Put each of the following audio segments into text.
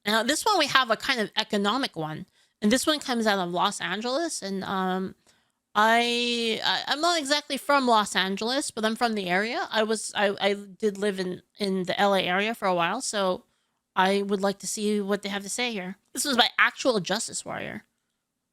Now, this one we have a kind of economic one, and this one comes out of Los Angeles. And I'm not exactly from Los Angeles, but I'm from the area. I did live in the LA area for a while, so I would like to see what they have to say here. This was by Actual Justice Warrior.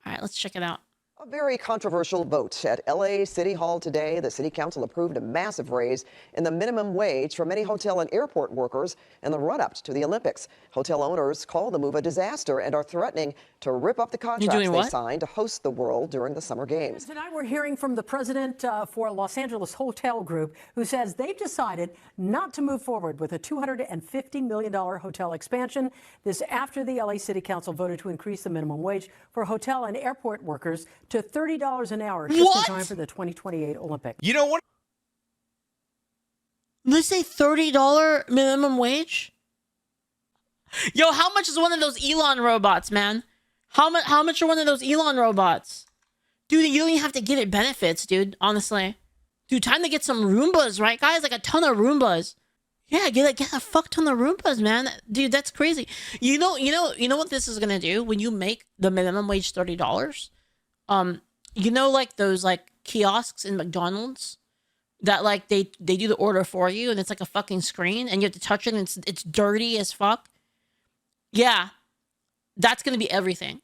All right, let's check it out. A very controversial vote at LA City Hall today. The city council approved a massive raise in the minimum wage for many hotel and airport workers in the run-up to the Olympics. Hotel owners call the move a disaster and are threatening to rip up the contracts they signed to host the world during the Summer Games. Tonight we're hearing from the president for Los Angeles Hotel Group, who says they've decided not to move forward with a $250 million hotel expansion. This after the LA City Council voted to increase the minimum wage for hotel and airport workers to $30 an hour just in time for the 2028 Olympics. You know what? They say $30 minimum wage? Yo, how much is one of those Elon robots, man? How much are one of those Elon robots? Dude, you don't even have to give it benefits, dude, honestly. Dude, time to get some Roombas, right, guys? Like a ton of Roombas. Yeah, get a fuck ton of Roombas, man. Dude, that's crazy. You know what this is gonna do when you make the minimum wage $30? You know, like those like kiosks in McDonald's that like they do the order for you and it's like a fucking screen and you have to touch it and it's dirty as fuck. Yeah, that's gonna be everything.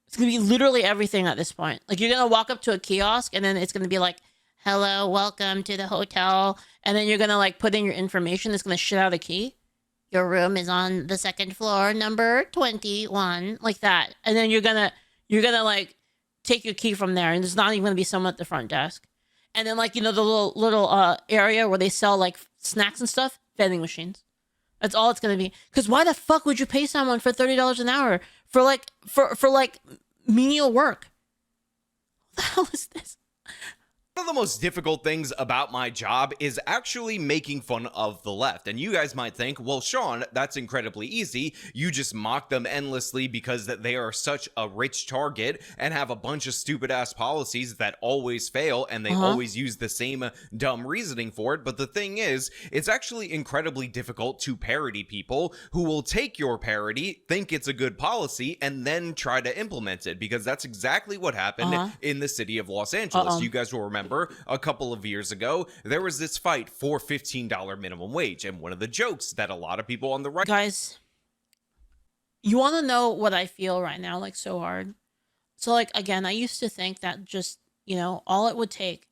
It's gonna be literally everything at this point. Like you're gonna walk up to a kiosk and then it's gonna be like, hello, welcome to the hotel. And then you're gonna like put in your information. It's gonna shit out a key. Your room is on the second floor, number 21, like that. And then you're gonna like take your key from there, and there's not even gonna be someone at the front desk. And then like, you know, the little area where they sell like snacks and stuff, vending machines. That's all it's gonna be. Because why the fuck would you pay someone for $30 an hour for like menial work? What the hell is this? One of the most difficult things about my job is actually making fun of the left. And you guys might think, well, Sean, that's incredibly easy. You just mock them endlessly because they are such a rich target and have a bunch of stupid ass policies that always fail and they always use the same dumb reasoning for it. But the thing is, it's actually incredibly difficult to parody people who will take your parody, think it's a good policy, and then try to implement it, because that's exactly what happened in the city of Los Angeles. You guys will remember a couple of years ago, there was this fight for $15 minimum wage. And one of the jokes that a lot of people on the right... Guys, you want to know what I feel right now, like so hard? So like, again, I used to think that just, you know, all it would take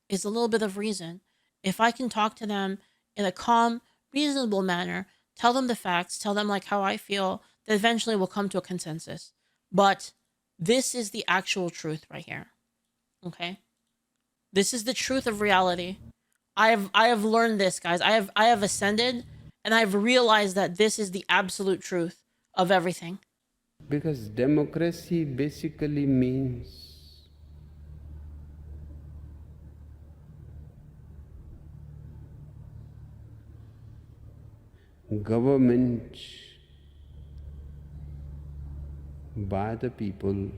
is a little bit of reason. If I can talk to them in a calm, reasonable manner, tell them the facts, tell them like how I feel, that eventually we'll come to a consensus. But this is the actual truth right here. Okay? This is the truth of reality. I have learned this, guys. I have ascended, and I've realized that this is the absolute truth of everything. Because democracy basically means government by the people,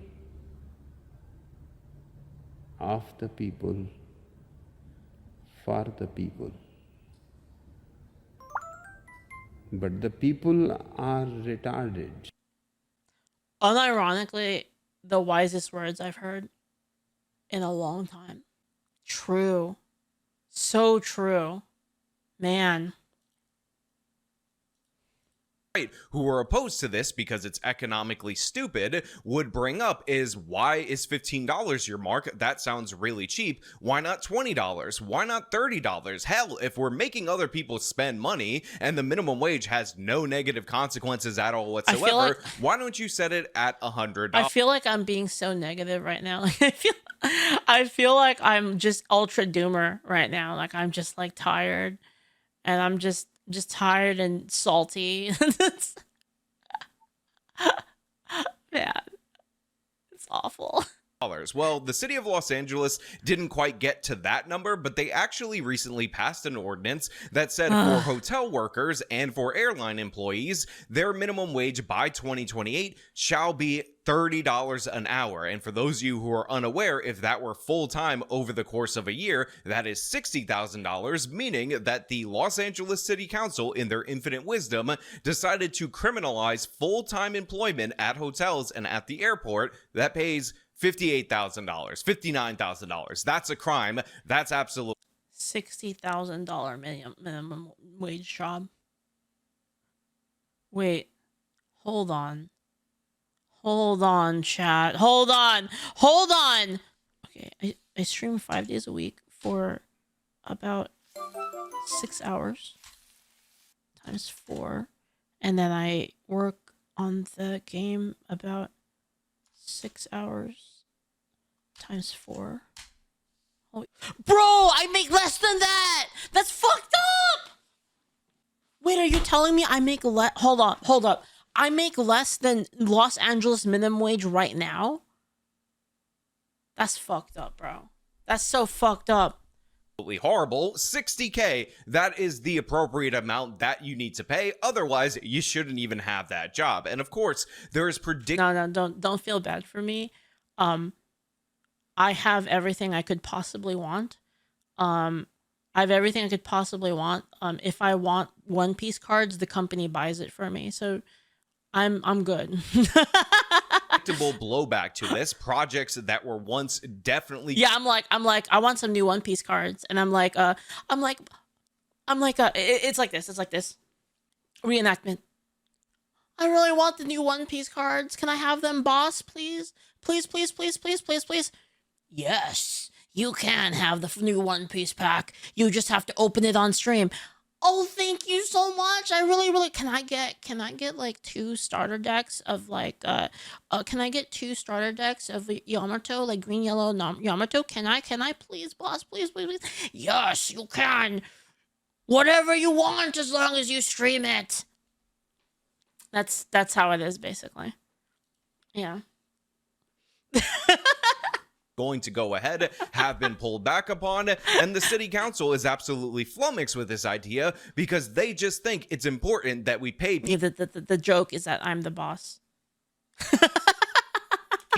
of the people, for the people. But the people are retarded. Unironically, the wisest words I've heard in a long time. True. So true. Man. Who were opposed to this because it's economically stupid would bring up is, why is $15 your mark? That sounds really cheap. Why not $20? Why not $30? Hell, if we're making other people spend money and the minimum wage has no negative consequences at all whatsoever, why don't you set it at $100? I feel like I'm being so negative right now. Like I feel like I'm just ultra doomer right now. Like I'm just like tired, and I'm just tired and salty. Man, it's awful. Well, the city of Los Angeles didn't quite get to that number, but they actually recently passed an ordinance that said for hotel workers and for airline employees, their minimum wage by 2028 shall be $30 an hour. And for those of you who are unaware, if that were full-time over the course of a year, that is $60,000, meaning that the Los Angeles City Council, in their infinite wisdom, decided to criminalize full-time employment at hotels and at the airport that pays $58,000, $59,000. That's a crime. That's absolutely $60,000 minimum wage job. Wait, hold on, chat. Hold on. Okay, I stream 5 days a week for about 6 hours times 4, and then I work on the game about 6 hours times 4. Holy bro, I make less than that. That's fucked up. Wait, are you telling me I make less? Hold up. I make less than Los Angeles minimum wage right now? That's fucked up, bro. That's so fucked up. horrible. $60K, that is the appropriate amount that you need to pay. Otherwise, you shouldn't even have that job. And of course, there is No, don't feel bad for me. I have everything I could possibly want. If I want One Piece cards, the company buys it for me. So I'm good. predictable blowback to this. Projects that were once definitely I'm like, I want some new One Piece cards, and it's like this. Reenactment. I really want the new One Piece cards. Can I have them, boss? Please. Yes, you can have the new One Piece pack. You just have to open it on stream. Oh, thank you so much. I really can I get like 2 starter decks of like can I get 2 starter decks of Yamato, like green, yellow, Yamato? Can I please, boss? Please. Yes, you can. Whatever you want, as long as you stream it. That's how it is, basically. Yeah. going to go ahead have been pulled back upon, and the city council is absolutely flummoxed with this idea because they just think it's important that we pay The joke is that I'm the boss.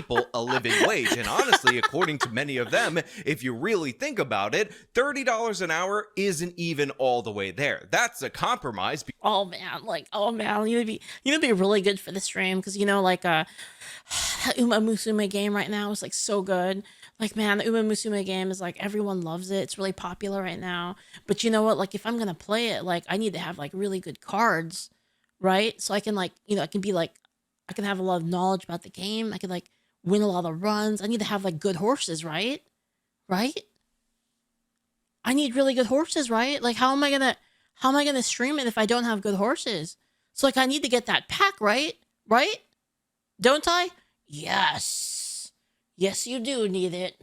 people a living wage. And honestly, according to many of them, if you really think about it, $30 an hour isn't even all the way there. That's a compromise. Oh man, you need to be really good for the stream, because like Uma Musume game right now is like so good. Like, man, the Uma Musume game is like, everyone loves it. It's really popular right now. But you know what? Like, if I'm gonna play it, like, I need to have like really good cards, right? So I can I can have a lot of knowledge about the game. I can like win a lot of runs. I need to have like good horses, right? I need really good horses, right? Like, how am I gonna stream it if I don't have good horses? So like, I need to get that pack, right? Don't I? Yes, you do need it.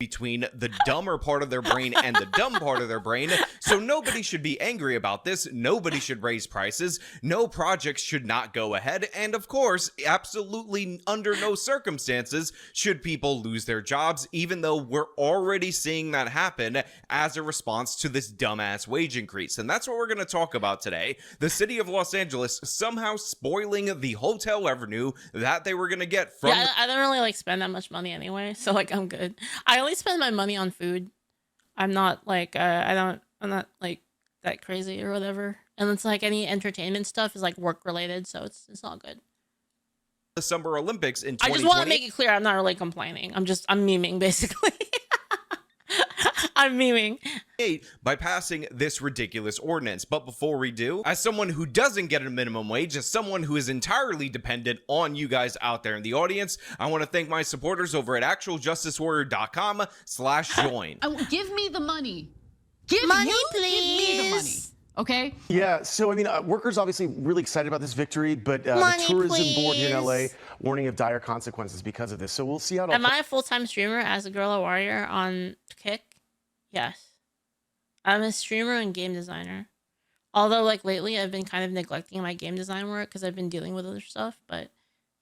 Between the dumber part of their brain and the dumb part of their brain. So nobody should be angry about this. Nobody should raise prices. No projects should not go ahead. And of course, absolutely under no circumstances should people lose their jobs, even though we're already seeing that happen as a response to this dumbass wage increase. And that's what we're going to talk about today. The city of Los Angeles somehow spoiling the hotel revenue that they were going to get from... Yeah, I don't really like spend that much money anyway, so like, I'm good. I only spend my money on food. I'm not like I'm not like that crazy or whatever. And it's like any entertainment stuff is like work related, so it's not good. The Summer Olympics in 2020. I just want to make it clear I'm not really complaining. I'm memeing basically. I'm memeing. By passing this ridiculous ordinance. But before we do, as someone who doesn't get a minimum wage, as someone who is entirely dependent on you guys out there in the audience, I want to thank my supporters over at actualjusticewarrior.com/join. Give me the money. Give Money, me the money. please. Okay? Yeah, so I mean, workers obviously really excited about this victory, but the Money, tourism board here in LA please. warning of dire consequences because of this. So we'll see how it all Am I a full-time streamer as a Guerrilla Warrior on Kick? Yes. I'm a streamer and game designer. Although, like, lately I've been kind of neglecting my game design work because I've been dealing with other stuff, but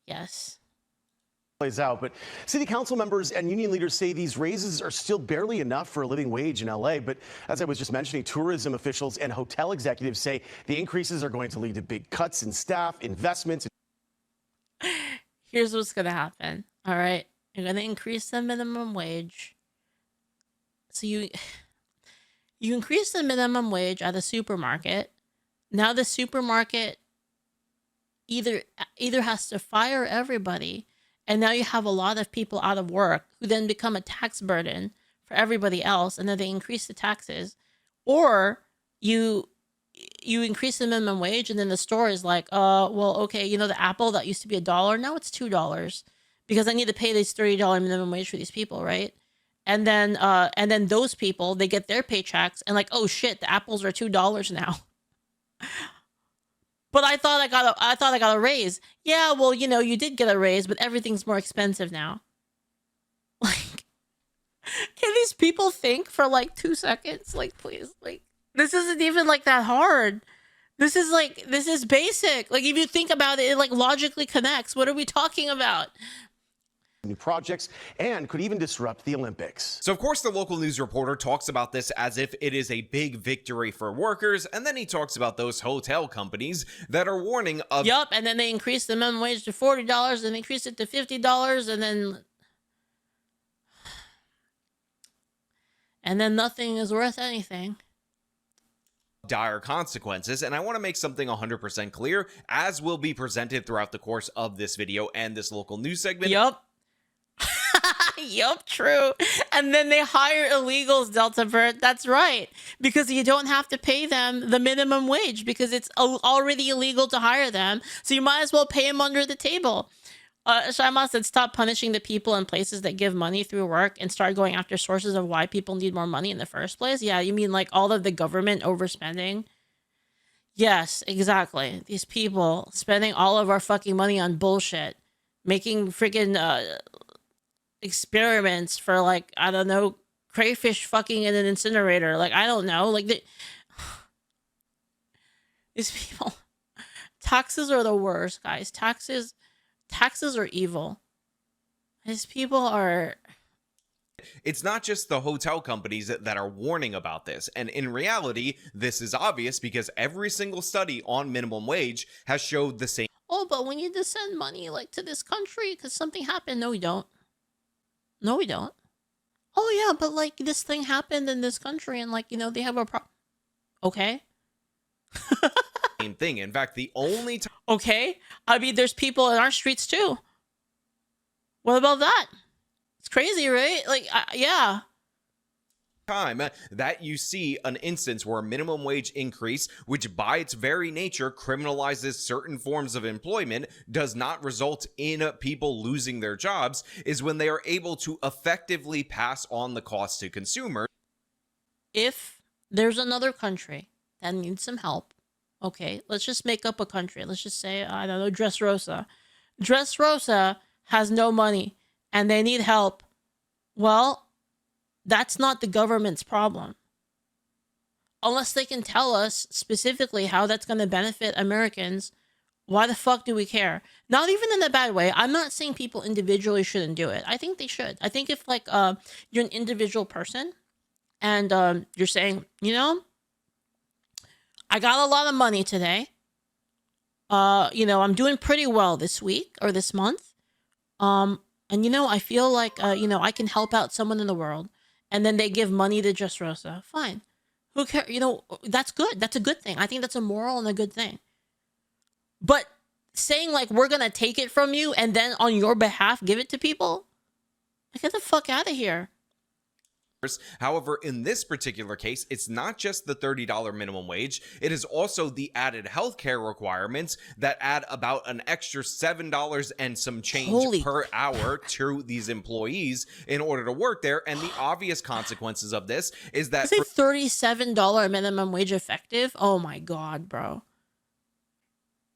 yes. plays out. But city council members and union leaders say these raises are still barely enough for a living wage in LA. But as I was just mentioning, tourism officials and hotel executives say the increases are going to lead to big cuts in staff, investments. Here's what's going to happen. All right. You're going to increase the minimum wage. So you increase the minimum wage at a supermarket. Now the supermarket either has to fire everybody, and now you have a lot of people out of work who then become a tax burden for everybody else, and then they increase the taxes. Or you increase the minimum wage, and then the store is like, well, okay, you know, the apple that used to be $1, now it's $2 because I need to pay this $30 minimum wage for these people, right? And then those people, they get their paychecks and like, oh shit, the apples are $2 now. But I thought I got a raise. Yeah, well, you know, you did get a raise, but everything's more expensive now. Like, can these people think for like 2 seconds? Like, please, like, this isn't even like that hard. This is basic. Like, if you think about it, it like logically connects. What are we talking about? New projects, and could even disrupt the Olympics. So of course the local news reporter talks about this as if it is a big victory for workers, and then he talks about those hotel companies that are warning of— Yup, and then they increased the minimum wage to $40 and increased it to $50, and then nothing is worth anything. dire consequences. And I want to make something 100% clear, as will be presented throughout the course of this video and this local news segment. Yup. Yup, true. And then they hire illegals, Delta Bird. That's right. Because you don't have to pay them the minimum wage because it's already illegal to hire them. So you might as well pay them under the table. Shaima said, stop punishing the people and places that give money through work and start going after sources of why people need more money in the first place. Yeah, you mean like all of the government overspending? Yes, exactly. These people spending all of our fucking money on bullshit. Making freaking experiments for like, I don't know, crayfish fucking in an incinerator. Like, I don't know. Like, these people. Taxes are the worst, guys. Taxes are evil. These people are... It's not just the hotel companies that are warning about this. And in reality, this is obvious because every single study on minimum wage has showed the same. Oh, but we need to send money like to this country because something happened. No, we don't. No, we don't. Oh, yeah, but like this thing happened in this country and like, you know, they have a problem. Okay. Same thing. In fact, the only time— Okay. I mean, there's people in our streets too. What about that? It's crazy, right? Like, yeah. time that you see an instance where a minimum wage increase, which by its very nature criminalizes certain forms of employment, does not result in people losing their jobs, is when they are able to effectively pass on the cost to consumers. If there's another country that needs some help, okay, let's just make up a country. Let's just say, I don't know, Dressrosa. Dressrosa has no money and they need help. Well, that's not the government's problem. Unless they can tell us specifically how that's going to benefit Americans, why the fuck do we care? Not even in a bad way. I'm not saying people individually shouldn't do it. I think they should. I think if like you're an individual person and you're saying, you know, I got a lot of money today. You know, I'm doing pretty well this week or this month. And you know, I feel like you know, I can help out someone in the world. And then they give money to Dressrosa. Fine. Who cares? You know, that's good. That's a good thing. I think that's a moral and a good thing. But saying like, we're going to take it from you and then on your behalf, give it to people? Like, get the fuck out of here. However, in this particular case, it's not just the $30 minimum wage. It is also the added healthcare requirements that add about an extra $7 and some change per hour to these employees in order to work there. And the obvious consequences of this is that... Is it $37 minimum wage effective? Oh my God, bro.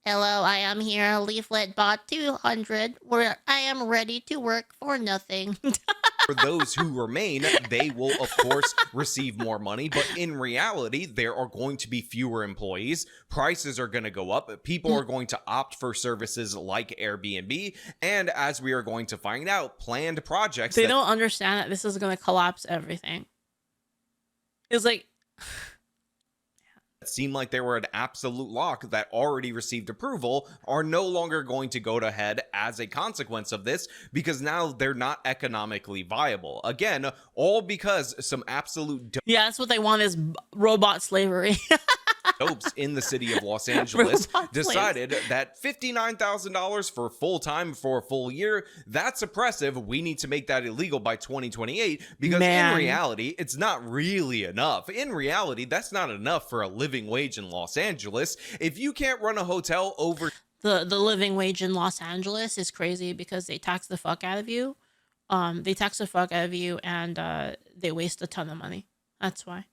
Hello, I am here. Leaflit bought 200. I am ready to work for nothing. For those who remain, they will, of course, receive more money. But in reality, there are going to be fewer employees. Prices are going to go up. People are going to opt for services like Airbnb. And as we are going to find out, planned projects. They don't understand that this is going to collapse everything. It's like... seemed like they were an absolute lock that already received approval are no longer going to go to head as a consequence of this, because now they're not economically viable. Again, all because some absolute yeah, that's what they want, is robot slavery. dopes in the city of Los Angeles Robot decided that $59,000 for full-time for a full year, that's oppressive. We need to make that illegal by 2028, because in reality, it's not really enough. In reality, that's not enough for a living wage in Los Angeles. If you can't run a hotel over... The living wage in Los Angeles is crazy because they tax the fuck out of you. They tax the fuck out of you, and they waste a ton of money. That's why.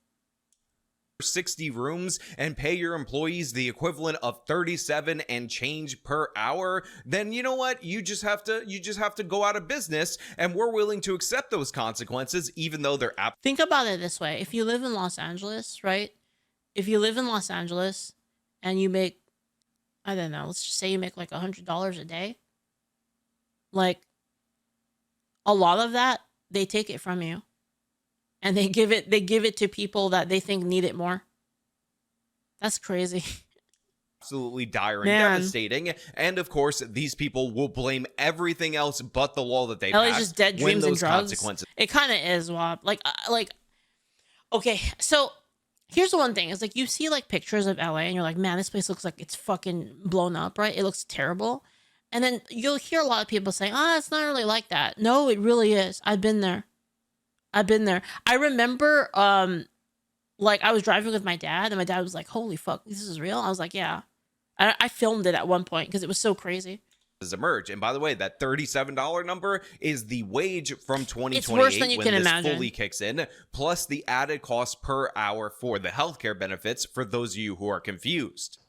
60 rooms and pay your employees the equivalent of 37 and change per hour, then you know what? You just have to go out of business, and we're willing to accept those consequences, even though they're Think about it this way. If you live in Los Angeles, right? If you live in Los Angeles and you make, I don't know, let's just say you make like $100 a day. Like, a lot of that, they take it from you. And they give it to people that they think need it more. That's crazy. Absolutely dire and devastating. And of course, these people will blame everything else but the law that they LA's passed just dead when dreams and those drugs. consequences. It kind of is, Wop. Like, okay, so here's the one thing. It's like you see like pictures of LA and you're like, man, this place looks like it's fucking blown up, right? It looks terrible. And then you'll hear a lot of people saying, it's not really like that. No, it really is. I've been there. I remember, like I was driving with my dad and my dad was like, holy fuck, this is real? I was like, yeah. I filmed it at one point because it was so crazy. Emerge. And by the way, that $37 number is the wage from 2028 it's worse than you when can this imagine. fully kicks in, plus the added cost per hour for the healthcare benefits for those of you who are confused.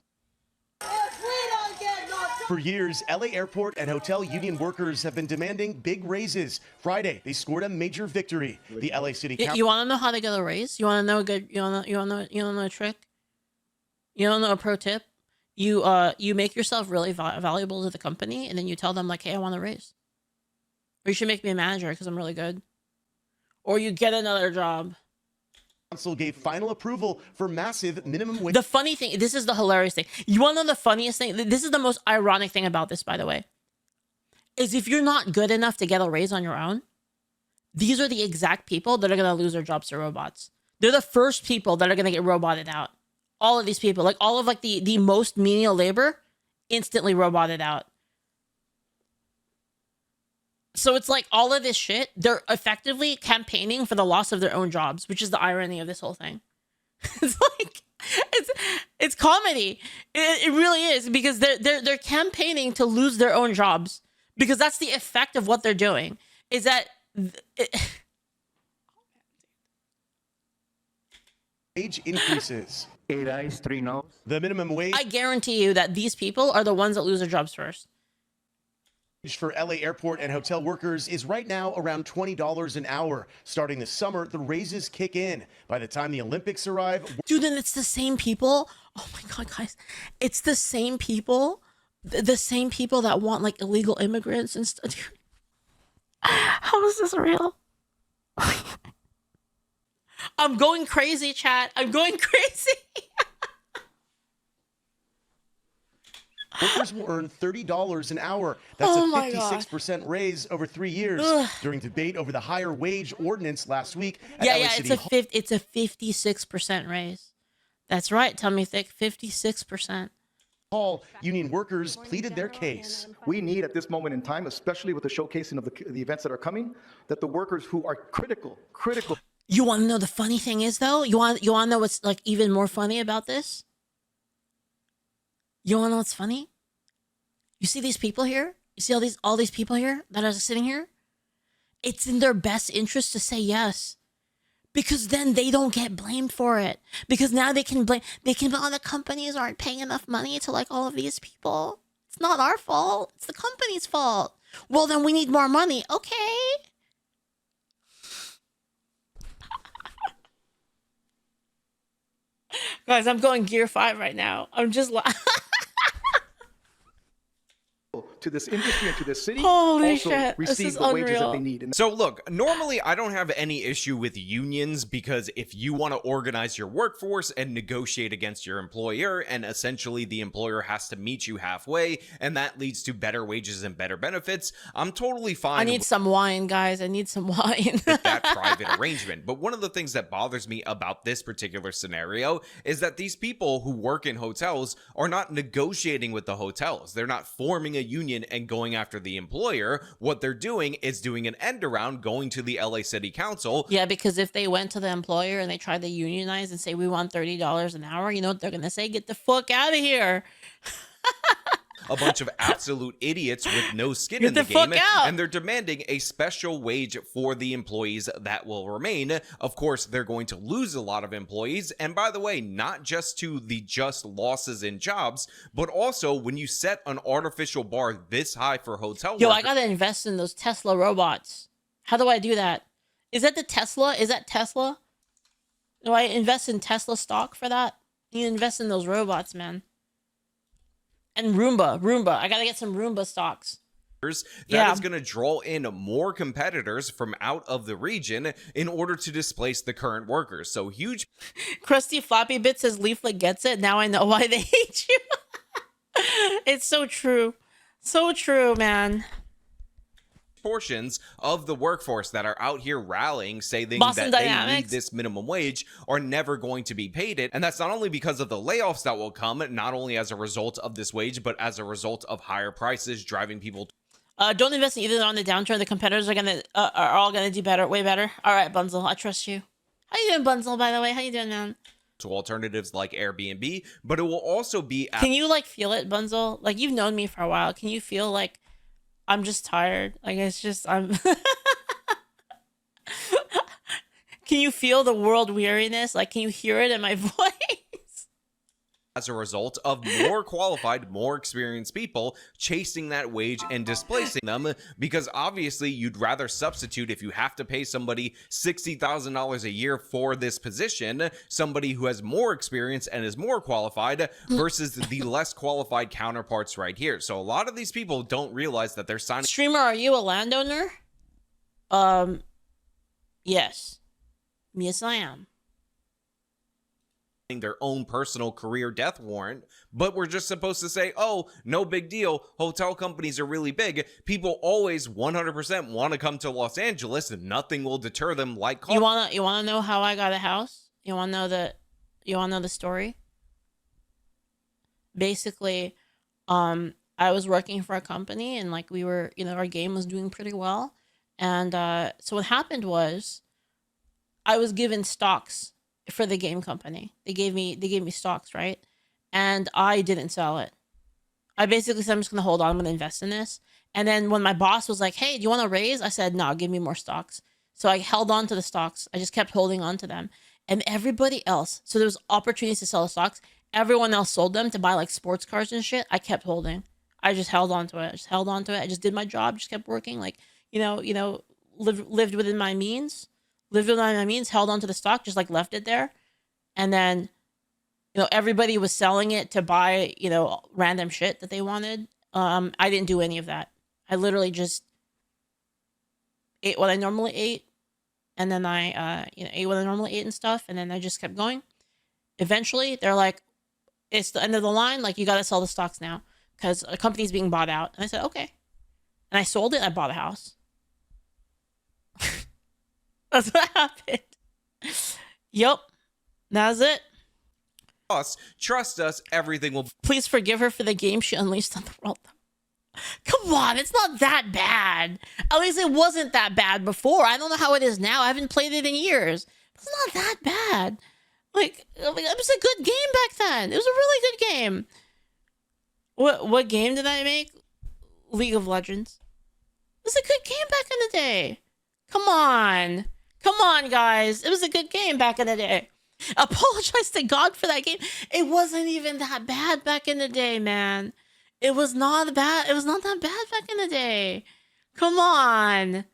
For years, LA airport and hotel union workers have been demanding big raises. Friday, they scored a major victory. The LA City Council. You want to know how to get a raise? You want to know a good? You want to know a trick? You want to know a pro tip? You make yourself really valuable to the company, and then you tell them like, hey, I want a raise. Or you should make me a manager because I'm really good. Or you get another job. Council gave final approval for massive minimum wage. The funny thing, this is the hilarious thing. You want to know the funniest thing? This is the most ironic thing about this, by the way. Is if you're not good enough to get a raise on your own, these are the exact people that are going to lose their jobs to robots. They're the first people that are going to get roboted out. All of these people, like all of like the most menial labor, instantly roboted out. So it's like all of this shit, they're effectively campaigning for the loss of their own jobs, which is the irony of this whole thing. It's like, it's comedy. It really is, because they're campaigning to lose their own jobs, because that's the effect of what they're doing. Is that wage increases. 8 ayes, 3 noes. The minimum wage I guarantee you that these people are the ones that lose their jobs first. for LA airport and hotel workers is right now around $20 an hour. Starting this summer, the raises kick in. By the time the Olympics arrive, Dude, and it's the same people. Oh my God, guys. It's the same people. The same people that want like illegal immigrants and stuff. How is this real? I'm going crazy, chat. I'm going crazy. workers will earn $30 an hour. That's Oh a my God. 56% raise over 3 years. Ugh. During debate over the higher wage ordinance last week at Yeah, LA yeah, City it's a 56% raise. That's right, Tummy Thick, 56%. Hall, union workers pleaded their case. We need at this moment in time, especially with the showcasing of the events that are coming, that the workers who are critical. You want to know the funny thing is though? You want to know what's like even more funny about this? You want to know what's funny? You see these people here? You see all these people here that are sitting here? It's in their best interest to say yes. Because then they don't get blamed for it. Because now they can blame, oh, the companies aren't paying enough money to like all of these people. It's not our fault. It's the company's fault. Well, then we need more money. Okay. Guys, I'm going gear 5 right now. I'm just to this industry and to this city Holy also shit, this receive is the wages that unreal. they need. And So look, normally I don't have any issue with unions because if you want to organize your workforce and negotiate against your employer, and essentially the employer has to meet you halfway, and that leads to better wages and better benefits, I'm totally fine I need some wine, guys. I need some wine. with that private arrangement. But one of the things that bothers me about this particular scenario is that these people who work in hotels are not negotiating with the hotels. They're not forming a union and going after the employer. What they're doing is doing an end around, going to the LA City Council. Yeah, because if they went to the employer and they tried to unionize and say, we want $30 an hour, you know what they're going to say? Get the fuck out of here. A bunch of absolute idiots with no skin Get in the the fuck game, out. and they're demanding a special wage for the employees that will remain. Of course, they're going to lose a lot of employees, and by the way, not just to the just losses in jobs, but also when you set an artificial bar this high for hotel Yo, I workers, got to invest in those Tesla robots. How do I do that? Is that the Tesla? Is that Tesla? Do I invest in Tesla stock for that? You invest in those robots, man. And Roomba. I gotta get some Roomba stocks. that Yeah. is going to draw in more competitors from out of the region in order to displace the current workers. So huge Krusty Floppy Bit says Leaflit gets it. Now I know why they hate you. It's so true. So true, man. portions of the workforce that are out here rallying, saying Boston that they need Dynamics. this minimum wage, are never going to be paid it. And that's not only because of the layoffs that will come, not only as a result of this wage, but as a result of higher prices driving people Don't invest in either on the downturn. The competitors are all gonna do better, way better. All right, Bunzel, I trust you. How you doing, Bunzel? By the way, how you doing, man? to alternatives like Airbnb, but it will also be Can you like feel it, Bunzel? Like you've known me for a while. Can you feel like I'm just tired? Like it's just I'm. Can you feel the world weariness? Like can you hear it in my voice? as a result of more qualified, more experienced people chasing that wage and displacing them, because obviously you'd rather substitute, if you have to pay somebody $60,000 a year for this position, somebody who has more experience and is more qualified versus the less qualified counterparts right here. So a lot of these people don't realize that they're signing Streamer, are you a landowner? Yes. Yes, I am. their own personal career death warrant, but we're just supposed to say, oh, no big deal, hotel companies are really big, people always 100% want to come to Los Angeles, and nothing will deter them like You wanna know how I got a house? You wanna know the story? Basically, I was working for a company and like we were, our game was doing pretty well. And so what happened was I was given stocks for the game company. They gave me stocks, right? And I didn't sell it. I basically said, I'm just gonna hold on, I'm gonna invest in this. And then when my boss was like, hey, do you want to raise? I said, no, give me more stocks. So I held on to the stocks. I just kept holding on to them. And everybody else, so there was opportunities to sell the stocks. Everyone else sold them to buy like sports cars and shit. I kept holding. I just held on to it. I just did my job, just kept working. Like, lived within my means. Held on to the stock, just like left it there. And then, everybody was selling it to buy, random shit that they wanted. I didn't do any of that. I literally just ate what I normally ate. And then I, ate what I normally ate and stuff. And then I just kept going. Eventually, they're like, it's the end of the line. Like, you got to sell the stocks now because a company's being bought out. And I said, okay. And I sold it. And I bought a house. That's what happened. Yup. That's it. us, trust us, everything will Please forgive her for the game she unleashed on the world. Come on, it's not that bad. At least it wasn't that bad before. I don't know how it is now. I haven't played it in years. It's not that bad. Like it was a good game back then. It was a really good game. What game did I make? League of Legends. It was a good game back in the day. Come on, guys. It was a good game back in the day. Apologize to God for that game. It wasn't even that bad back in the day, man. It was not bad. It was not that bad back in the day. Come on.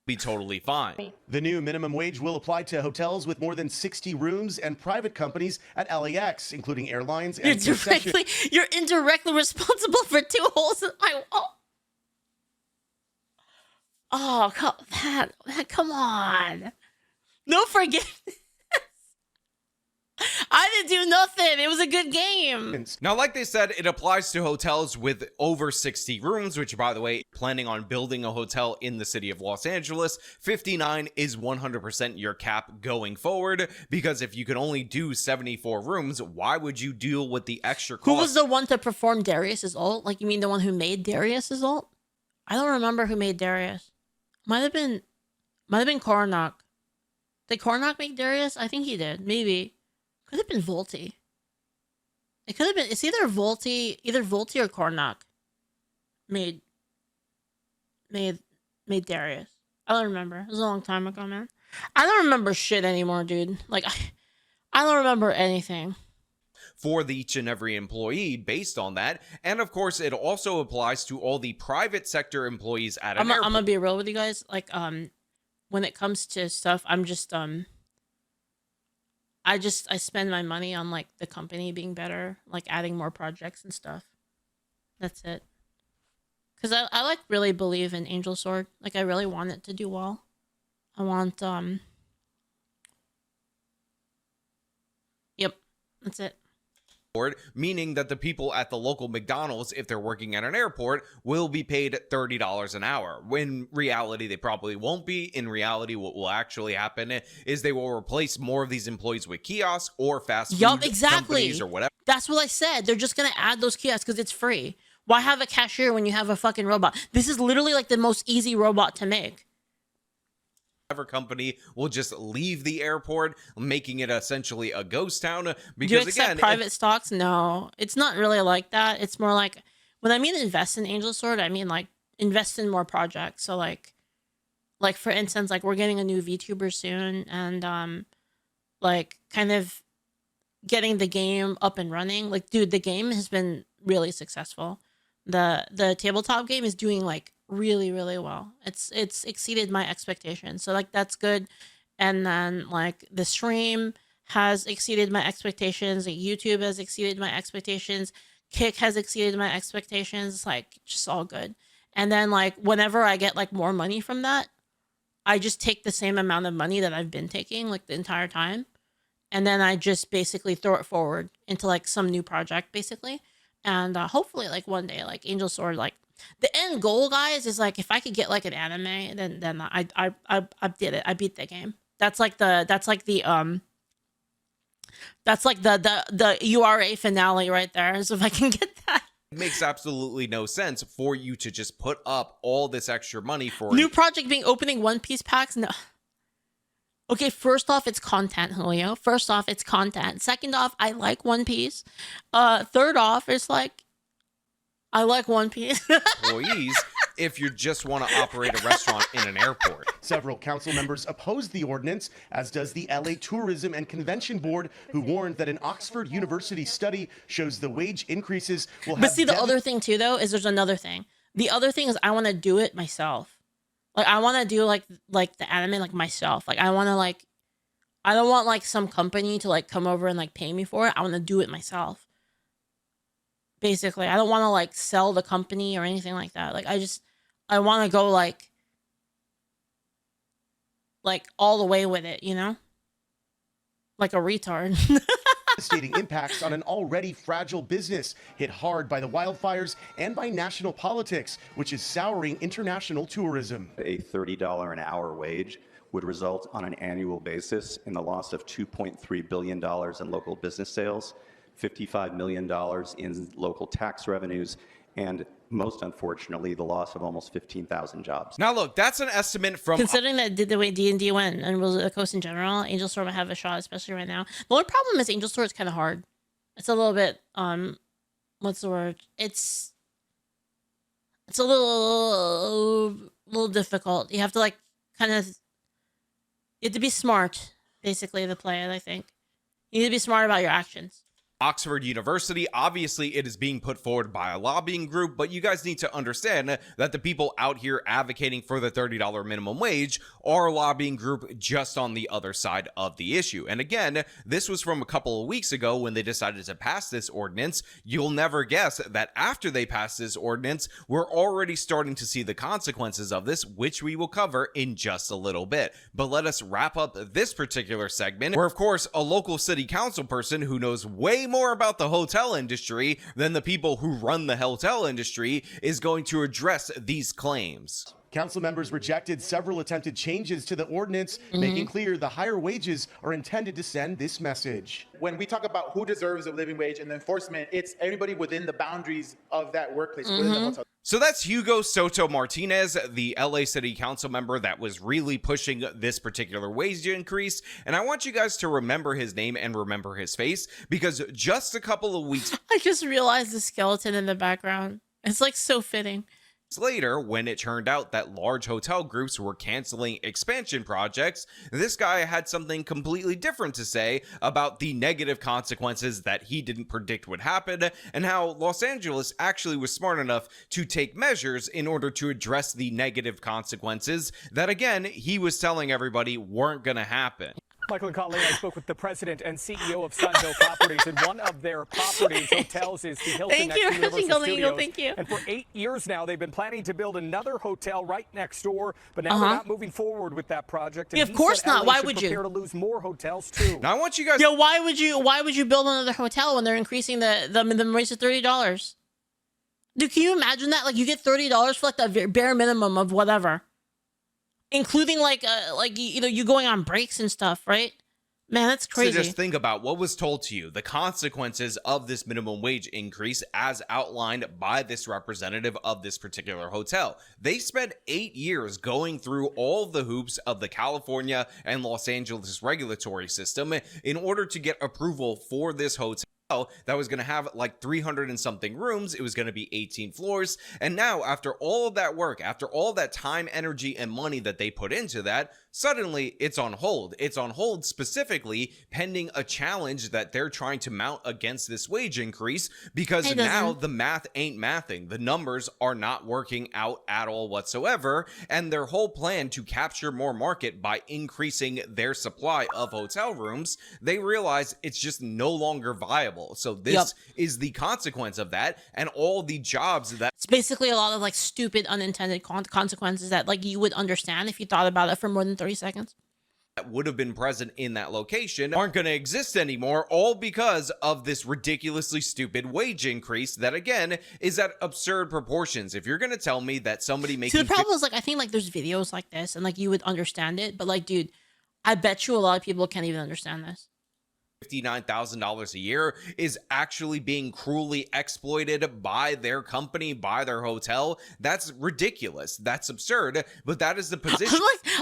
be totally fine. The new minimum wage will apply to hotels with more than 60 rooms and private companies at LAX, including airlines and You're indirectly responsible for 2 holes in my wall. Oh, come on. No forgiveness. I didn't do nothing. It was a good game. Now, like they said, it applies to hotels with over 60 rooms, which, by the way, planning on building a hotel in the city of Los Angeles, 59 is 100% your cap going forward, because if you can only do 74 rooms, why would you deal with the extra cost? Who was the one to perform Darius's ult? Like, you mean the one who made Darius's ult? I don't remember who made Darius. Might have been Kornak. Did Kornak make Darius? I think he did. Maybe. Could have been Volti. It could have been. It's either Volti or Kornak made Darius. I don't remember. It was a long time ago, man. I don't remember shit anymore, dude. Like, I don't remember anything. For each and every employee based on that. And of course, it also applies to all the private sector employees at an airport. I'm gonna be real with you guys. Like, when it comes to stuff, I'm just I spend my money on like the company being better, like adding more projects and stuff. That's it. Cause I like really believe in Angel Sword. Like, I really want it to do well. I want Yep, that's it. Meaning that the people at the local McDonald's, if they're working at an airport, will be paid $30 an hour. When reality, they probably won't be. In reality, what will actually happen is they will replace more of these employees with kiosks or fast food companies or whatever. That's what I said. They're just gonna add those kiosks because it's free. Why have a cashier when you have a fucking robot? This is literally like the most easy robot to make. Company will just leave the airport, making it essentially a ghost town. Because do you accept private stocks? No, it's not really like that. It's more like, when I mean invest in Angel Sword, I mean like invest in more projects. So like for instance, like we're getting a new VTuber soon, and like kind of getting the game up and running. Like, dude, the game has been really successful. The tabletop game is doing like really well. It's exceeded my expectations, so like that's good. And then like the stream has exceeded my expectations, like YouTube has exceeded my expectations, Kick has exceeded my expectations. It's like just all good. And then like whenever I get like more money from that, I just take the same amount of money that I've been taking like the entire time, and then I just basically throw it forward into like some new project basically. And hopefully like one day like Angel Sword, like the end goal, guys, is like if I could get like an anime, then I did it. I beat the game. That's like the URA finale right there. So if I can get that. It makes absolutely no sense for you to just put up all this extra money for new project being opening One Piece packs. No. Okay, first off, it's content, Julio. First off, it's content. Second off, I like One Piece. Third off, it's like, I like One Piece. employees if you just want to operate a restaurant in an airport. Several council members opposed the ordinance, as does the LA Tourism and Convention Board, who warned that an Oxford University study shows the wage increases will have... But see, the other thing too, though, is there's another thing. The other thing is I want to do it myself. Like, I want to do like the anime like myself. Like, I want to like, I don't want like some company to like come over and like pay me for it. I want to do it myself. Basically, I don't want to like sell the company or anything like that. Like, I want to go like all the way with it, you know? Like a retard. Devastating impacts on an already fragile business hit hard by the wildfires and by national politics, which is souring international tourism. A $30 an hour wage would result on an annual basis in the loss of $2.3 billion in local business sales, $55 million in local tax revenues, and most unfortunately, the loss of almost 15,000 jobs. Now, look, that's an estimate from... Considering that the way D&D went and Rules of the Coast in general, Angel Sword might have a shot, especially right now. The only problem is Angel Sword is kind of hard. It's a little bit, what's the word? It's a little difficult. You have to, like, kind of... You have to be smart, basically, to play it, I think. You need to be smart about your actions. Oxford University, obviously it is being put forward by a lobbying group, but you guys need to understand that the people out here advocating for the $30 minimum wage are a lobbying group just on the other side of the issue. And again, this was from a couple of weeks ago when they decided to pass this ordinance. You'll never guess that after they pass this ordinance, we're already starting to see the consequences of this, which we will cover in just a little bit. But let us wrap up this particular segment, where of course a local city council person who knows way more about the hotel industry than the people who run the hotel industry is going to address these claims. Council members rejected several attempted changes to the ordinance, making clear the higher wages are intended to send this message. When we talk about who deserves a living wage and the enforcement, it's everybody within the boundaries of that workplace, within the hotel. So that's Hugo Soto Martinez, the LA City Council member that was really pushing this particular wage increase. And I want you guys to remember his name and remember his face, because just a couple of weeks I just realized the skeleton in the background. It's like so fitting. later, when it turned out that large hotel groups were canceling expansion projects, this guy had something completely different to say about the negative consequences that he didn't predict would happen, and how Los Angeles actually was smart enough to take measures in order to address the negative consequences that, again, he was telling everybody weren't going to happen. Michael and Colleen, I spoke with the president and CEO of Sunville Properties, and one of their properties, hotels, is the Hilton next to Universal Studios. Thank you. And for 8 years now, they've been planning to build another hotel right next door, but now they're not moving forward with that project. And yeah, of course not. Why would you? Prepare to lose more hotels too. Now I want you guys. Yo, why would you build another hotel when they're increasing the minimum wage to $30? Dude, can you imagine that? Like, you get $30 for like the bare minimum of whatever, including like you going on breaks and stuff, right? Man, that's crazy. So just think about what was told to you, the consequences of this minimum wage increase as outlined by this representative of this particular hotel. They spent 8 years going through all the hoops of the California and Los Angeles regulatory system in order to get approval for this hotel that was going to have like 300 and something rooms. It was going to be 18 floors. And now, after all of that work, after all that time, energy, and money that they put into that, suddenly it's on hold. It's on hold specifically pending a challenge that they're trying to mount against this wage increase, because now the math ain't mathing. The numbers are not working out at all whatsoever. And their whole plan to capture more market by increasing their supply of hotel rooms, they realize it's just no longer viable. So this is the consequence of that, and all the jobs that it's basically a lot of like stupid unintended consequences that like you would understand if you thought about it for more than 30 seconds. That would have been present in that location aren't going to exist anymore, all because of this ridiculously stupid wage increase that, again, is at absurd proportions. If you're going to tell me that somebody making... See, the problem is, like, I think, like, there's videos like this, and, like, you would understand it, but, like, dude, I bet you a lot of people can't even understand this. $59,000 a year is actually being cruelly exploited by their company, by their hotel. That's ridiculous. That's absurd. But that is the position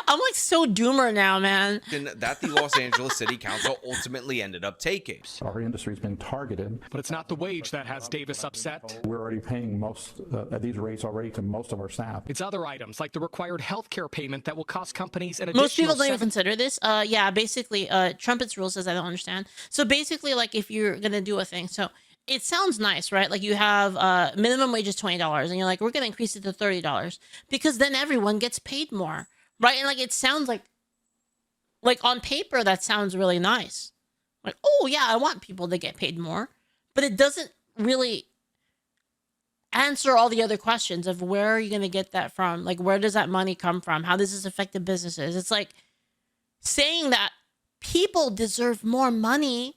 I'm like so doomer now, man. that the Los Angeles City Council ultimately ended up taking. Our industry's been targeted. But it's not the wage that has Davis upset. We're already paying most at these rates already to most of our staff. It's other items like the required health care payment that will cost companies an additional... Most people don't even consider this. Yeah, basically, Trumpet's rule says I don't understand. So basically, like, if you're gonna do a thing, so it sounds nice, right? Like, you have minimum wage is $20, and you're like, we're gonna increase it to $30 because then everyone gets paid more, right? And like, it sounds like on paper that sounds really nice. Like, oh yeah, I want people to get paid more, but it doesn't really answer all the other questions of where are you gonna get that from? Like, where does that money come from? How does this affect the businesses? It's like saying that people deserve more money.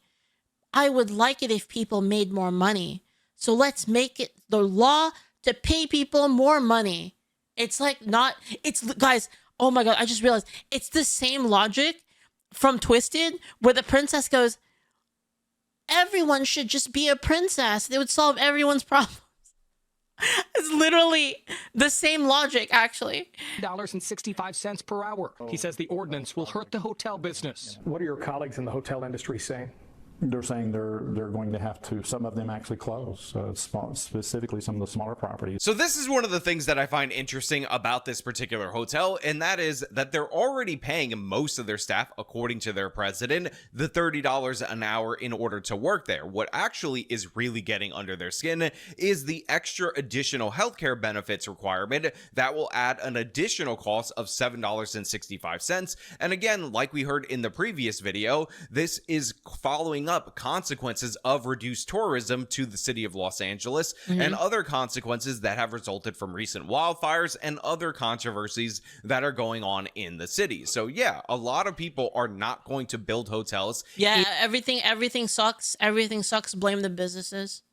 I would like it if people made more money. So let's make it the law to pay people more money. It's like not, it's, guys, oh my God, I just realized it's the same logic from Twisted where the princess goes, everyone should just be a princess. They would solve everyone's problems. It's literally the same logic, actually. $65 per hour. He says the ordinance will hurt the hotel business. What are your colleagues in the hotel industry saying? They're saying they're going to have to, some of them actually close, specifically some of the smaller properties. So this is one of the things that I find interesting about this particular hotel, and that is that they're already paying most of their staff, according to their president, the $30 an hour in order to work there. What actually is really getting under their skin is the extra additional healthcare benefits requirement that will add an additional cost of $7.65. And again, like we heard in the previous video, this is following up consequences of reduced tourism to the city of Los Angeles and other consequences that have resulted from recent wildfires and other controversies that are going on in the city. So yeah, a lot of people are not going to build hotels. Yeah, everything sucks. Everything sucks. Blame the businesses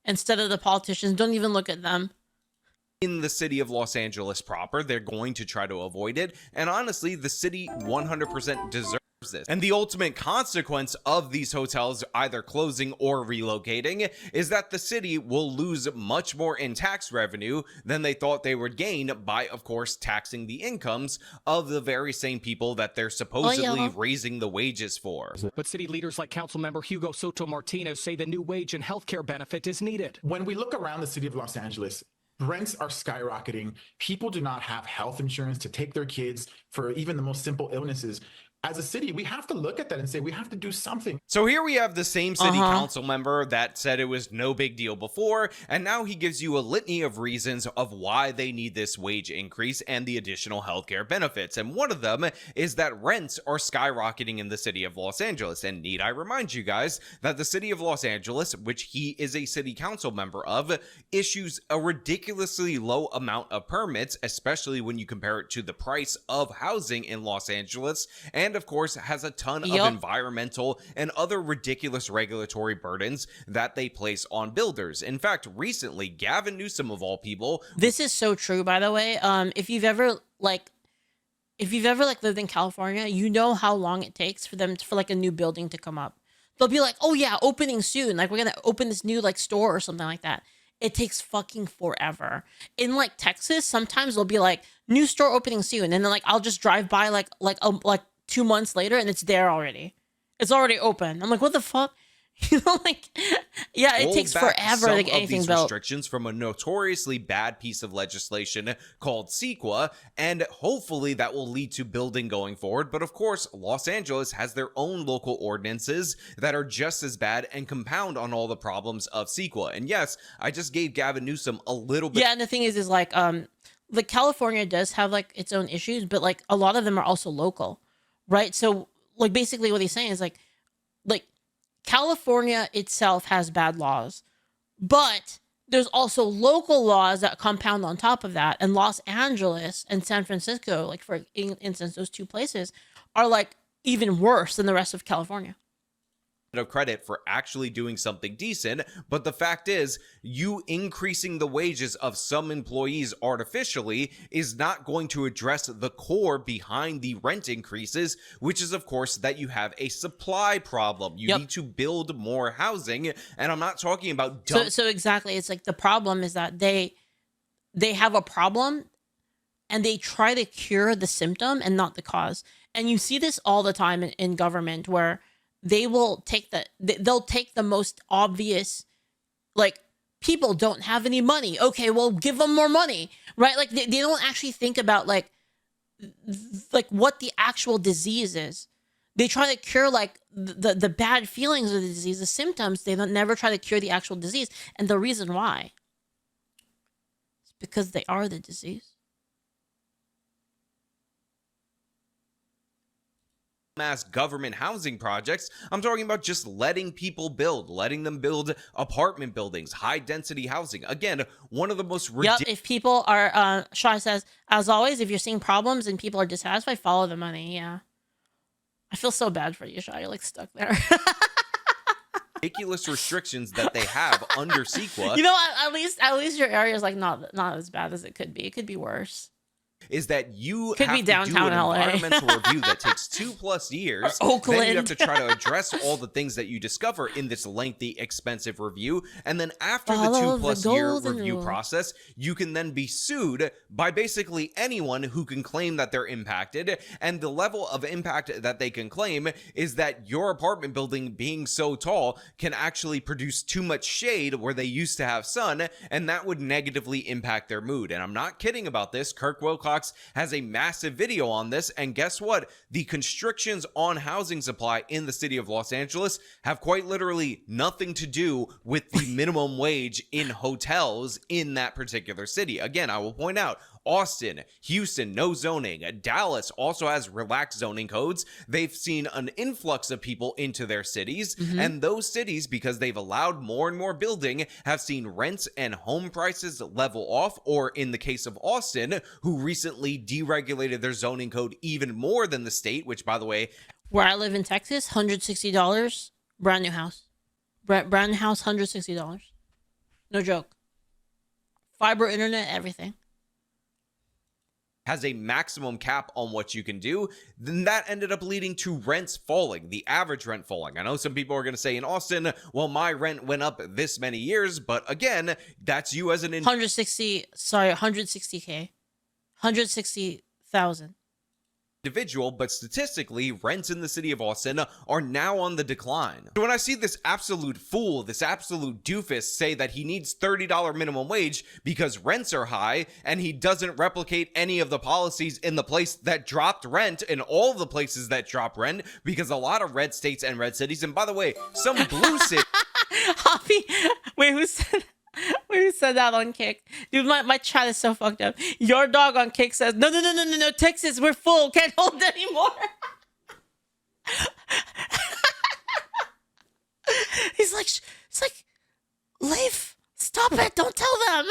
instead of the politicians. Don't even look at them. In the city of Los Angeles proper, they're going to try to avoid it. And honestly, the city 100% deserves this. And the ultimate consequence of these hotels either closing or relocating is that the city will lose much more in tax revenue than they thought they would gain by, of course, taxing the incomes of the very same people that they're supposedly raising the wages for. But city leaders like Councilmember Hugo Soto Martinez say the new wage and healthcare benefit is needed. When we look around the city of Los Angeles, rents are skyrocketing. People do not have health insurance to take their kids for even the most simple illnesses. As a city, we have to look at that and say we have to do something. So here we have the same city council member that said it was no big deal before, and now he gives you a litany of reasons of why they need this wage increase and the additional healthcare benefits. And one of them is that rents are skyrocketing in the city of Los Angeles. And need I remind you guys that the city of Los Angeles, which he is a city council member of, issues a ridiculously low amount of permits, especially when you compare it to the price of housing in Los Angeles, and of course has a ton of environmental and other ridiculous regulatory burdens that they place on builders. In fact, recently, Gavin Newsom of all people. This is so true, by the way. If you've ever lived in California, you know how long it takes for a new building to come up. They'll be like, oh yeah, opening soon. Like, we're gonna open this new store or something like that. It takes fucking forever. In Texas, sometimes they'll be like, new store opening soon, and then I'll just drive by like 2 months later and it's there already. It's already open. I'm like, what the fuck? Yeah, it takes forever to get anything built. Restrictions from a notoriously bad piece of legislation called CEQA, and hopefully that will lead to building going forward. But of course, Los Angeles has their own local ordinances that are just as bad and compound on all the problems of CEQA. And yes, I just gave Gavin Newsom a little bit. Yeah, and the thing is California does have its own issues, but a lot of them are also local, right? So basically what he's saying is like California itself has bad laws, but there's also local laws that compound on top of that. And Los Angeles and San Francisco, for instance, those two places are even worse than the rest of California. Of credit for actually doing something decent, but the fact is, you increasing the wages of some employees artificially is not going to address the core behind the rent increases, which is of course that you have a supply problem. You need to build more housing, and I'm not talking about so exactly. It's the problem is that they have a problem and they try to cure the symptom and not the cause. And you see this all the time in government where they'll take the most obvious, people don't have any money. Okay, well, give them more money, right? They don't actually think about what the actual disease is. They try to cure the bad feelings of the disease, the symptoms. They don't never try to cure the actual disease. And the reason why is because they are the disease. Mass government housing projects. I'm talking about just letting people build, letting them build apartment buildings, high density housing. Again, one of the most ridiculous. If people are, Shai says, as always, if you're seeing problems and people are dissatisfied, follow the money. Yeah. I feel so bad for you, Shai. You're stuck there. Ridiculous restrictions that they have under CEQA. At least your area is not as bad as it could be. It could be worse. is that you Could have be to downtown do an LA. environmental review that takes 2+ years. Or Oakland. Then you have to try to address all the things that you discover in this lengthy, expensive review. And then after Follow the the 2+ year golden review rule. process, you can then be sued by basically anyone who can claim that they're impacted. And the level of impact that they can claim is that your apartment building being so tall can actually produce too much shade where they used to have sun, and that would negatively impact their mood. And I'm not kidding about this. Kirk Wilcox has a massive video on this, and guess what? The constrictions on housing supply in the city of Los Angeles have quite literally nothing to do with the minimum wage in hotels in that particular city. Again, I will point out, Austin, Houston, no zoning. Dallas also has relaxed zoning codes. They've seen an influx of people into their cities, and those cities, because they've allowed more and more building, have seen rents and home prices level off, or in the case of Austin, who recently deregulated their zoning code even more than the state, which, by the way, Where I live in Texas, $160, brand new house. Brand new house, $160. No joke. Fiber internet, everything. has a maximum cap on what you can do, then that ended up leading to rents falling, the average rent falling. I know some people are going to say in Austin, well, my rent went up this many years, but again, that's you as an 160K. 160,000. individual, but statistically, rents in the city of Austin are now on the decline. So when I see this absolute fool, this absolute doofus say that he needs $30 minimum wage because rents are high, and he doesn't replicate any of the policies in the place that dropped rent in all of the places that drop rent, because a lot of red states and red cities, and by the way, some blue cities. Hoppy, wait, who said that on Kick? Dude, my chat is so fucked up. Your dog on Kick says, no, Texas, we're full. Can't hold anymore. It's like, Leaf, stop it. Don't tell them.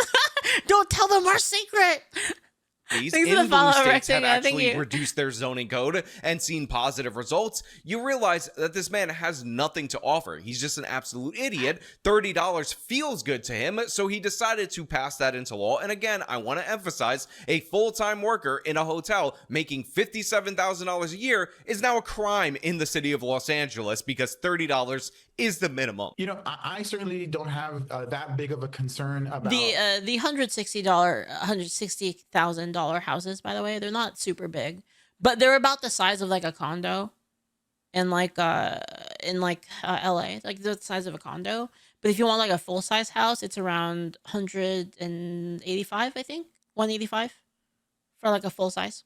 Don't tell them our secret. In blue states have actually you. reduced their zoning code and seen positive results, you realize that this man has nothing to offer. He's just an absolute idiot. $30 feels good to him, so he decided to pass that into law. And again, I want to emphasize, a full-time worker in a hotel making $57,000 a year is now a crime in the city of Los Angeles because $30 is the minimum. You know, I certainly don't have that big of a concern about the $160,000 houses. By the way, they're not super big, but they're about the size of like a condo, in LA, like the size of a condo. But if you want like a full size house, it's around 185, I think, 185 for like a full size.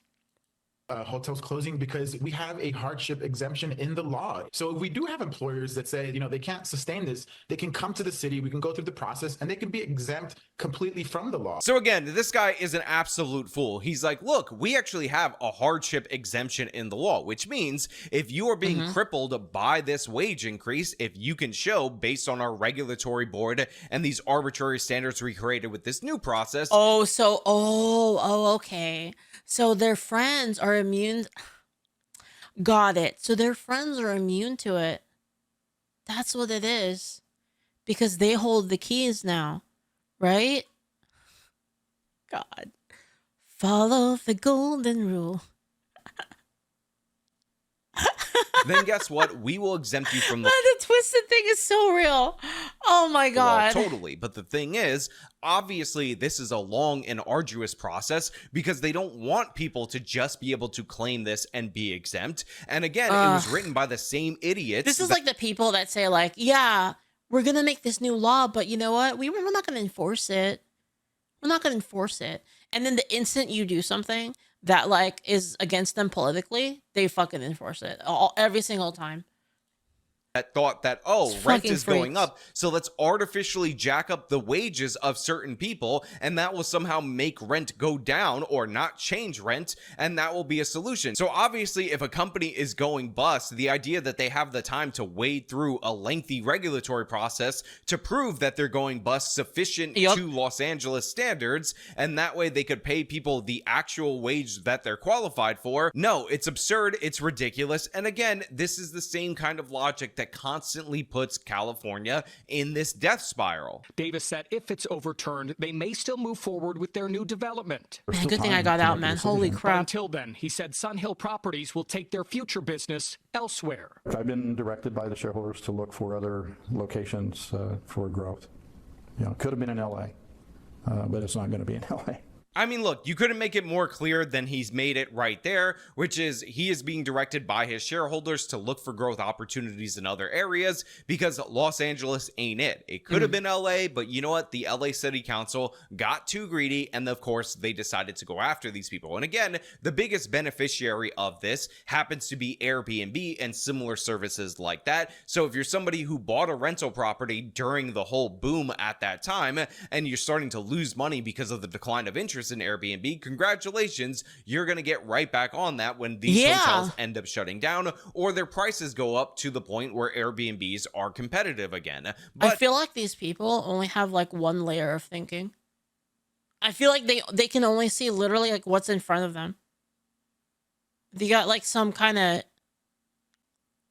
Hotels closing because we have a hardship exemption in the law. So if we do have employers that say, you know, they can't sustain this, they can come to the city, we can go through the process, and they can be exempt completely from the law. So again, this guy is an absolute fool. He's like, look, we actually have a hardship exemption in the law, which means if you are being crippled by this wage increase, if you can show based on our regulatory board and these arbitrary standards we created with this new process. Okay. So their friends are immune. Got it. So their friends are immune to it. That's what it is. Because they hold the keys now. Right? God. Follow the golden rule. Then guess what? We will exempt you from the twisted thing is so real. Oh my God. Well, totally. But the thing is, obviously, this is a long and arduous process because they don't want people to just be able to claim this and be exempt. And again, it was written by the same idiots. This is like the people that say like, yeah, we're going to make this new law, but you know what? We're not going to enforce it. We're not going to enforce it. And then the instant you do something that like is against them politically, they fucking enforce it every single time. That thought that, oh, rent is going up, so let's artificially jack up the wages of certain people, and that will somehow make rent go down or not change rent, and that will be a solution. So obviously, if a company is going bust, the idea that they have the time to wade through a lengthy regulatory process to prove that they're going bust sufficient to Los Angeles standards, and that way they could pay people the actual wage that they're qualified for. No, it's absurd, it's ridiculous, and again, this is the same kind of logic that that constantly puts California in this death spiral. Davis said if it's overturned, they may still move forward with their new development. Man, good thing I got out, man. Holy But crap. until then, he said Sun Hill Properties will take their future business elsewhere. I've been directed by the shareholders to look for other locations for growth. Could have been in LA, but it's not going to be in LA. I mean, look, you couldn't make it more clear than he's made it right there, which is he is being directed by his shareholders to look for growth opportunities in other areas because Los Angeles ain't it. It could have been LA, but you know what? The LA City Council got too greedy, and of course, they decided to go after these people. And again, the biggest beneficiary of this happens to be Airbnb and similar services like that. So if you're somebody who bought a rental property during the whole boom at that time, and you're starting to lose money because of the decline of interest in Airbnb, congratulations, you're going to get right back on that when these hotels end up shutting down or their prices go up to the point where Airbnbs are competitive again. But I feel like these people only have like one layer of thinking. I feel like they can only see literally like what's in front of them. They got like some kind of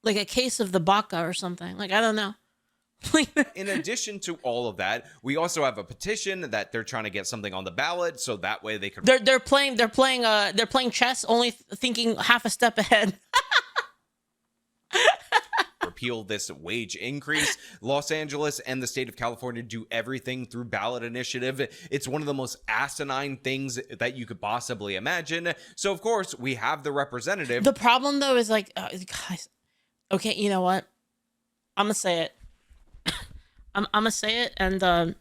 like a case of the baka or something. Like, I don't know. In addition to all of that, we also have a petition that they're trying to get something on the ballot so that way they can they're playing chess, only thinking half a step ahead. repeal this wage increase. Los Angeles and the state of California do everything through ballot initiative. It's one of the most asinine things that you could possibly imagine. So of course we have the representative. The problem though is like, guys, okay, you know what? I'm gonna say it. I'm gonna say it, and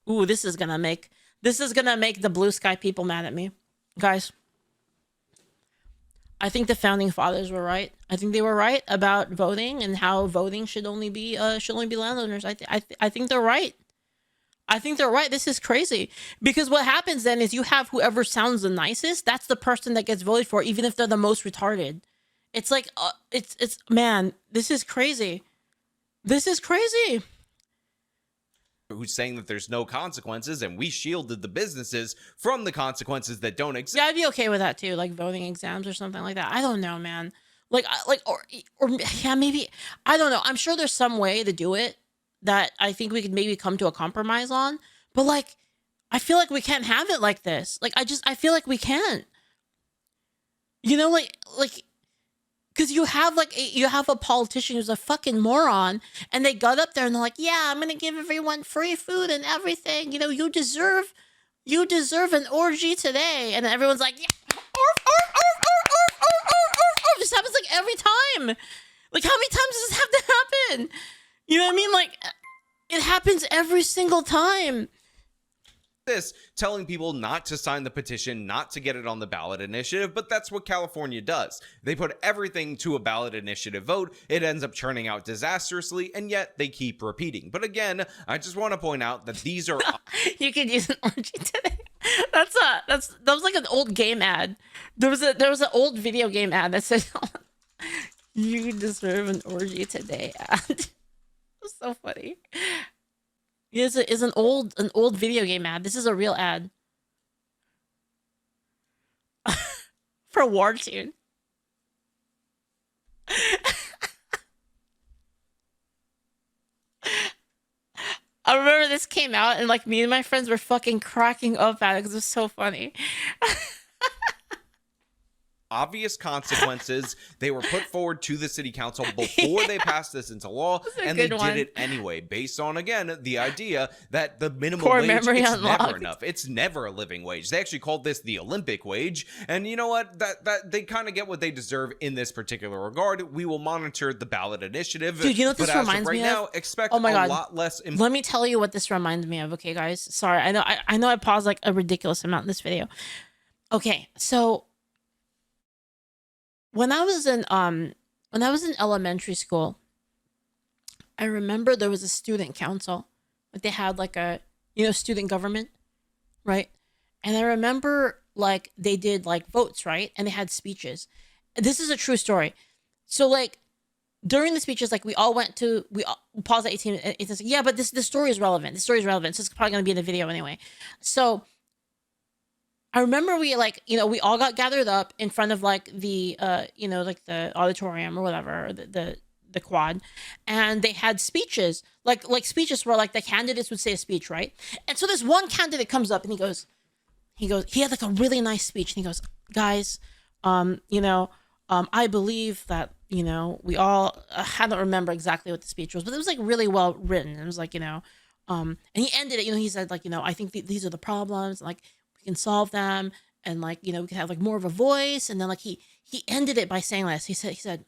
ooh, this is gonna make the blue sky people mad at me, guys. I think the founding fathers were right. I think they were right about voting and how voting should only be landowners. I think they're right. I think they're right. This is crazy because what happens then is you have whoever sounds the nicest. That's the person that gets voted for, even if they're the most retarded. It's like it's man, this is crazy. This is crazy. Who's saying that there's no consequences, and we shielded the businesses from the consequences that don't exist. Yeah, I'd be okay with that too, like voting exams or something like that. I don't know, man. Or yeah, maybe, I don't know. I'm sure there's some way to do it that I think we could maybe come to a compromise on. But like, I feel like we can't have it like this. Like, I feel like we can't. You know, like. Because you have a politician who's a fucking moron, and they got up there and they're like, yeah, I'm gonna give everyone free food and everything. You know, you deserve an orgy today. And everyone's like, yeah, this happens like every time. Like, how many times does this have to happen? You know what I mean? Like, it happens every single time. This telling people not to sign the petition, not to get it on the ballot initiative, but that's what California does. They put everything to a ballot initiative vote. It ends up churning out disastrously, and yet they keep repeating. But again, I just want to point out that these are you could use an orgy today. That was like an old game ad. There was an old video game ad that said you deserve an orgy today ad. It was so funny. Is an old video game ad. This is a real ad for War Tune. I remember this came out and like me and my friends were fucking cracking up at it because it was so funny. obvious consequences. They were put forward to the city council before they passed this into law, and they did it anyway, based on, again, the idea that the minimum wage is never enough. It's never a living wage. They actually called this the Olympic wage, and you know what? That they kind of get what they deserve in this particular regard. We will monitor the ballot initiative. Dude, you know what this reminds me of? Now, expect a lot less. Let me tell you what this reminds me of. Okay, guys. Sorry, I know I paused like a ridiculous amount in this video. Okay, so when I was in elementary school, I remember there was a student council. Like they had like a, student government, right? And I remember like they did like votes, right? And they had speeches. This is a true story. So like during the speeches, like we all paused at 18. It's like, yeah, but the story is relevant. The story is relevant. So it's probably going to be in the video anyway. So I remember we we all got gathered up in front of like the, like the auditorium or whatever, the the quad, and they had speeches, like speeches where like the candidates would say a speech, right? And so this one candidate comes up and he had like a really nice speech, and he goes, guys, I believe that, we all, I don't remember exactly what the speech was, but it was like really well written. It was like, and he ended it, he said like, I think these are the problems, like we can solve them, and like, we can have like more of a voice. And then like he ended it by saying this. He said,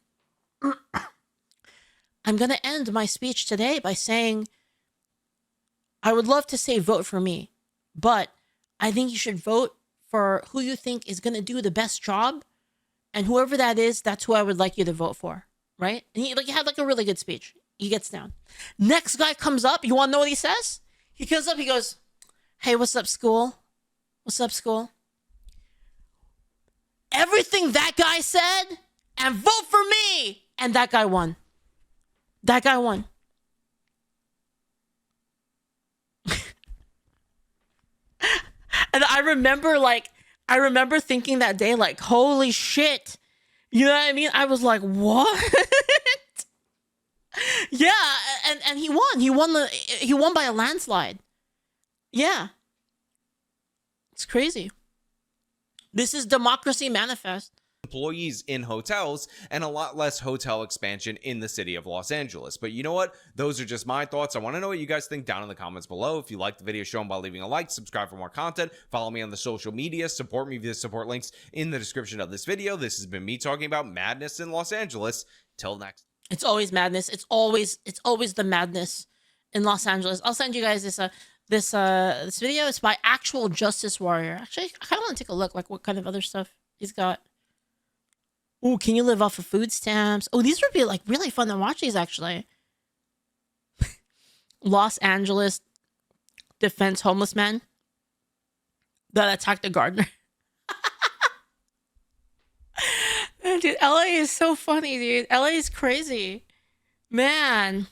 I'm going to end my speech today by saying, I would love to say vote for me, but I think you should vote for who you think is going to do the best job. And whoever that is, that's who I would like you to vote for. Right? And he had like a really good speech. He gets down. Next guy comes up. You want to know what he says? He comes up. He goes, hey, what's up, school? What's up, school? Everything that guy said, and vote for me. And that guy won. That guy won. And I remember thinking that day, like, holy shit. You know what I mean? I was like, what? Yeah, and he won. He won by a landslide. Yeah. It's crazy. This is democracy manifest. Employees in hotels and a lot less hotel expansion in the city of Los Angeles. But you know what? Those are just my thoughts. I want to know what you guys think down in the comments below. If you like the video, show them by leaving a like, subscribe for more content, follow me on the social media, support me via support links in the description of this video. This has been me talking about madness in Los Angeles. Till next. It's always madness. It's always the madness in Los Angeles. I'll send you guys this video. It's by Actual Justice Warrior. Actually, I kind of want to take a look, like what kind of other stuff he's got. Oh, can you live off of food stamps? Oh, these would be like really fun to watch these, actually. Los Angeles defends homeless men that attacked a gardener. Dude, LA is so funny, dude. LA is crazy. Man.